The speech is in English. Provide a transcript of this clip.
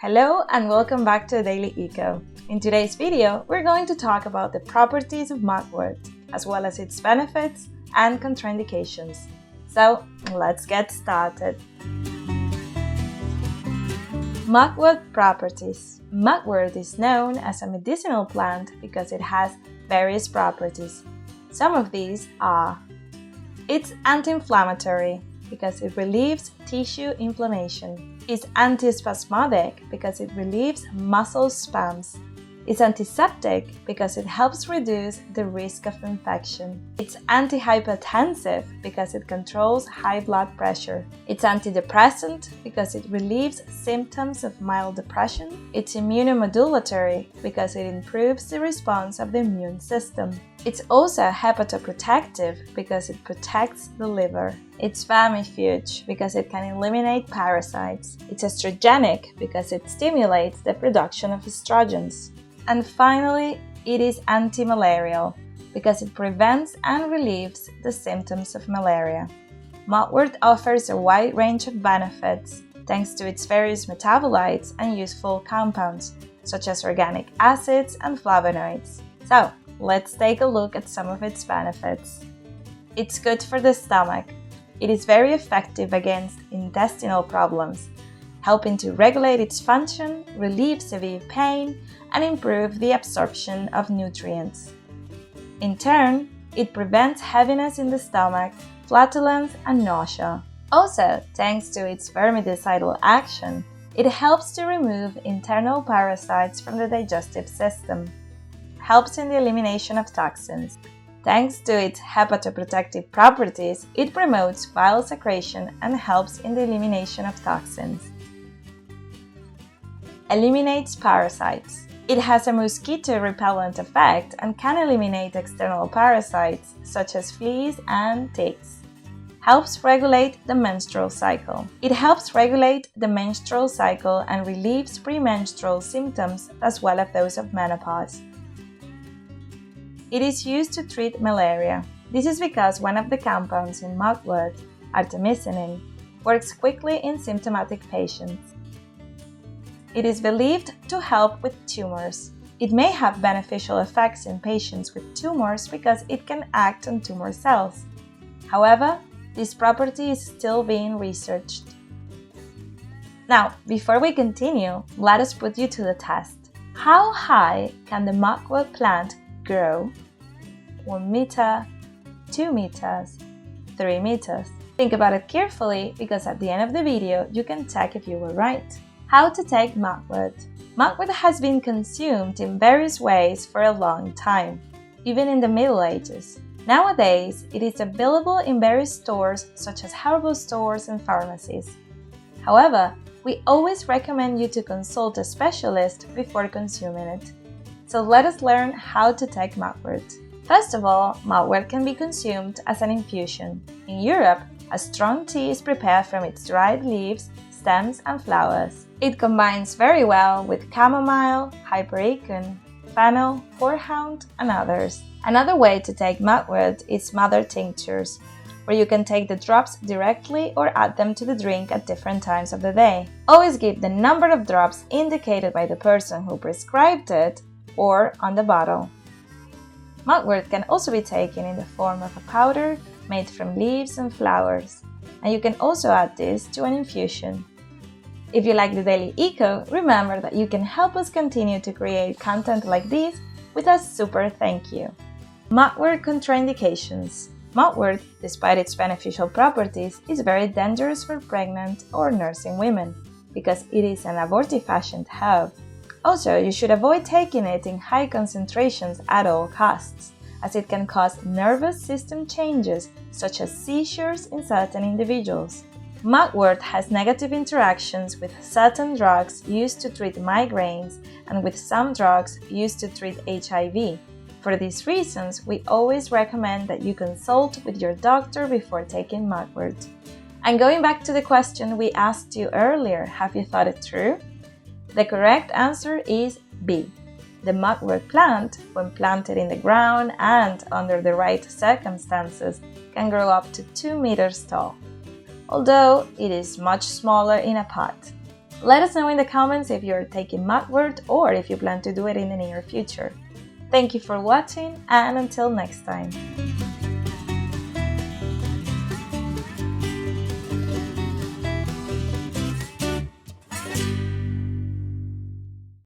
Hello and welcome back to Daily Eco. In today's video, we're going to talk about the properties of mugwort, as well as its benefits and contraindications. So, let's get started. Mugwort properties. Mugwort is known as a medicinal plant because it has various properties. Some of these are: it's anti-inflammatory because it relieves tissue inflammation. It's antispasmodic because it relieves muscle spasms. It's antiseptic because it helps reduce the risk of infection. It's antihypertensive because it controls high blood pressure. It's antidepressant because it relieves symptoms of mild depression. It's immunomodulatory because it improves the response of the immune system. It's also hepatoprotective because it protects the liver. It's vermifuge because it can eliminate parasites. It's estrogenic because it stimulates the production of estrogens. And finally, it is antimalarial because it prevents and relieves the symptoms of malaria. Mugwort offers a wide range of benefits thanks to its various metabolites and useful compounds, such as organic acids and flavonoids. So, let's take a look at some of its benefits. It's good for the stomach. It is very effective against intestinal problems, helping to regulate its function, relieve severe pain, and improve the absorption of nutrients. In turn, it prevents heaviness in the stomach, flatulence, and nausea. Also, thanks to its vermicidal action, it helps to remove internal parasites from the digestive system, helps in the elimination of toxins. Thanks to its hepatoprotective properties, it promotes bile secretion and helps in the elimination of toxins. Eliminates parasites. It has a mosquito-repellent effect and can eliminate external parasites such as fleas and ticks. Helps regulate the menstrual cycle. It helps regulate the menstrual cycle and relieves premenstrual symptoms as well as those of menopause. It is used to treat malaria. This is because one of the compounds in mugwort, ARTEMISA, works quickly in symptomatic patients. It is believed to help with tumors. It may have beneficial effects in patients with tumors because it can act on tumor cells. However, this property is still being researched. Now, before we continue, let us put you to the test. How high can the mugwort plant grow? 1 meter, 2 meters, 3 meters. Think about it carefully because at the end of the video you can check if you were right. How to take mugwort. Mugwort has been consumed in various ways for a long time, even in the Middle Ages. Nowadays, it is available in various stores such as herbal stores and pharmacies. However, we always recommend you to consult a specialist before consuming it. So let us learn how to take mugwort. First of all, mugwort can be consumed as an infusion. In Europe, a strong tea is prepared from its dried leaves, stems, and flowers. It combines very well with chamomile, hypericum, fennel, horehound, and others. Another way to take mugwort is mother tinctures, where you can take the drops directly or add them to the drink at different times of the day. Always give the number of drops indicated by the person who prescribed it or on the bottle. Mugwort can also be taken in the form of a powder made from leaves and flowers, and you can also add this to an infusion. If you like the Daily Eco, remember that you can help us continue to create content like this with a super thank you. Mugwort contraindications. Mugwort, despite its beneficial properties, is very dangerous for pregnant or nursing women because it is an abortifacient herb. Also, you should avoid taking it in high concentrations at all costs, as it can cause nervous system changes such as seizures in certain individuals. Mugwort has negative interactions with certain drugs used to treat migraines and with some drugs used to treat HIV. For these reasons, we always recommend that you consult with your doctor before taking mugwort. And going back to the question we asked you earlier, have you thought it through? The correct answer is B. The mugwort plant, when planted in the ground and under the right circumstances, can grow up to 2 meters tall, although it is much smaller in a pot. Let us know in the comments if you're taking mugwort or if you plan to do it in the near future. Thank you for watching, and until next time.